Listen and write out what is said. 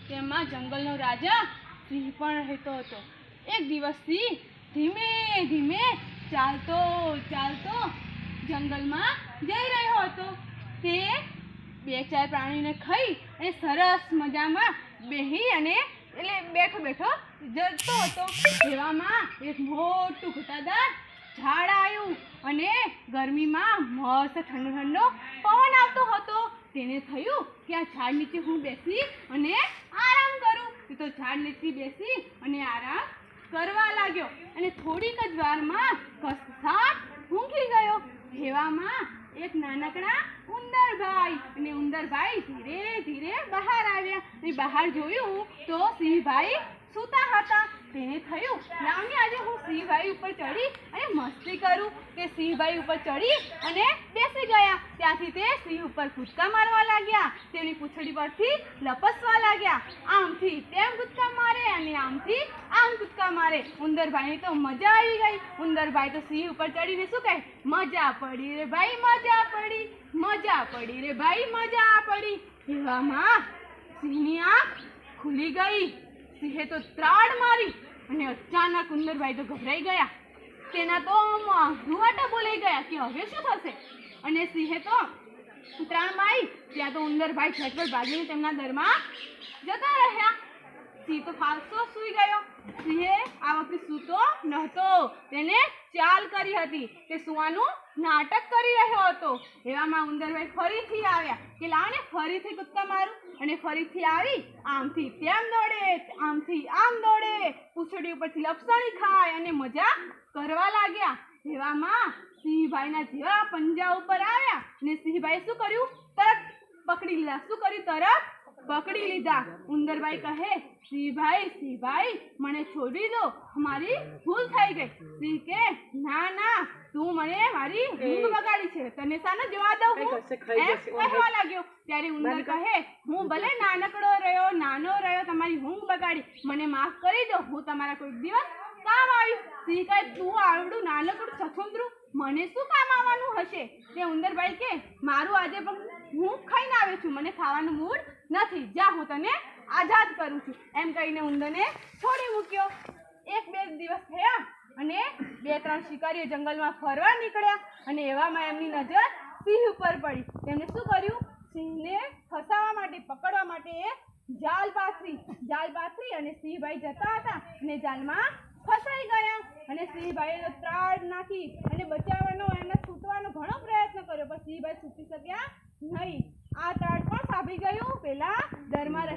તેમાં જંગલનો રાજા સિંહ પણ રહેતો હતો. એક દિવસ સિંહ ધીમે ધીમે ચાલતો ચાલતો જંગલમાં જઈ રહ્યો હતો. તે બે ચાર પ્રાણીને ખાઈ અને સરસ મજામાં બેહી અને બેઠો બેઠો જતો હતો. એવામાં એક મોટું ઘટાદાર ઝાડ આવ્યું અને ગરમીમાં મસ્ત ઠંડો ઠંડો પવન આવતો હતો. તેને થયું કે આ ઝાડ નીચે હું બેસી અને આરામ કરું. તે તો ઝાડ નીચે બેસી અને આરામ કરવા લાગ્યો અને થોડીક જ વારમાં કસાટ ઊંઘી ગયો. એવામાં એક નાનકડા ઉંદરભાઈ અને ઉંદરભાઈ ધીરે ધીરે બહાર આવ્યા અને બહાર જોયું તો સિંહભાઈ સૂતા હતા. તેને થયું લાવને આજે હું સિંહભાઈ ઉપર ચડી અને મસ્તી કરું. તે સિંહભાઈ ઉપર ચડી અને બેસી ગયા. ત્યાંથી તે સિંહ ઉપર કૂદકા મારવા લાગ્યા. તેની પૂંછડી પરથી લપસવા લાગ્યા. આમથી તેમ કૂદકા મારે અને આમથી આમ કૂદકા મારે. ઉંદરભાઈને તો મજા આવી ગઈ. ઉંદરભાઈ તો સિંહ ઉપર ચડીને શું કહે, મજા પડી રે ભાઈ મજા પડી, મજા પડી રે ભાઈ મજા પડી. એવામાં સિંહની આંખ ખુલી ગઈ. સિંહે તો ત્રાડ મારી અને અચાનક ઉંદરભાઈ તો ગભરાઈ ગયા. તેના તો રૂવાટા બોલાઈ ગયા કે હવે શું થશે. અને સિંહે તો ત્રાડ મારી. ત્યાં તો ઉંદરભાઈ ઝટપટ ભાગીને તેમના દરમાં જતા રહ્યા. સિંહ તો ફાલસો સૂઈ ગયો. સિંહે આ વખતે સૂતો નહોતો. તેને ચાલ કરી હતી. તે સુવાનું નાટક કરી રહ્યો હતો. એવામાં ઉંદરભાઈ ફરીથી આવ્યા કે લાવને ફરીથી કૂદકા મારું. અને ફરીથી આવી આમથી તેમ દોડે, આમથી આમ દોડે, પૂંછડી ઉપરથી લપસણી ખાય અને મજા કરવા લાગ્યા. એવામાં સિંહભાઈના જેવા પંજા ઉપર આવ્યા અને સિંહભાઈ શું કર્યું, તરત પકડી લીધા. શું કર્યું, તરત પકડી લીધા. ઉંદરભાઈ કહે, સિંહભાઈ સિંહભાઈ મને છોડી દો, મારી ભૂલ થઈ ગઈ. સિંહ કે ના ના, તું મને મારી ઊંઘ બગાડી છે, તને સાને જવા દઉં હું, એમ કહેવા લાગ્યો. ત્યારે ઉંદર કહે, હું ભલે નાનકડો રહ્યો, નાનો રહ્યો, તમારી ઊંઘ બગાડી, મને માફ કરી દો, હું તમારા કોઈક દિવસ કામ આવીશ. સિંહ કહે, તું આવડું નાનકડું છછુંદરું મને શું કામ આવવાનું હશે. તે ઉંદરભાઈ કે મારું આજે પણ હું ખાઈને આવ્યો છું, મને ખાવાનું મૂડ નથી, જા હું તને આઝાદ કરું છું. એમ કહીને ઉંદરને છોડી મૂક્યો. એક બે દિવસ થયા અને બે ત્રણ શિકારીઓ જંગલમાં ફરવા નીકળ્યા અને એવામાં એમની નજર સિંહ ઉપર પડી. તેમણે શું કર્યું, સિંહને ફસાવવા માટે, પકડવા માટે એક જાલ પાથરી અને સિંહભાઈ જતા હતા અને જાલમાં ફસાઈ ગયા. અને સિંહભાઈએ ત્રાડ નાખી અને બચાવવાનો, એમને છૂટવાનો ઘણો પ્રયત્ન કર્યો, પણ સિંહભાઈ છૂટી શક્યા નહીં. આ ત્રાડ પણ સાંભળી ગયું પેલા દરમાં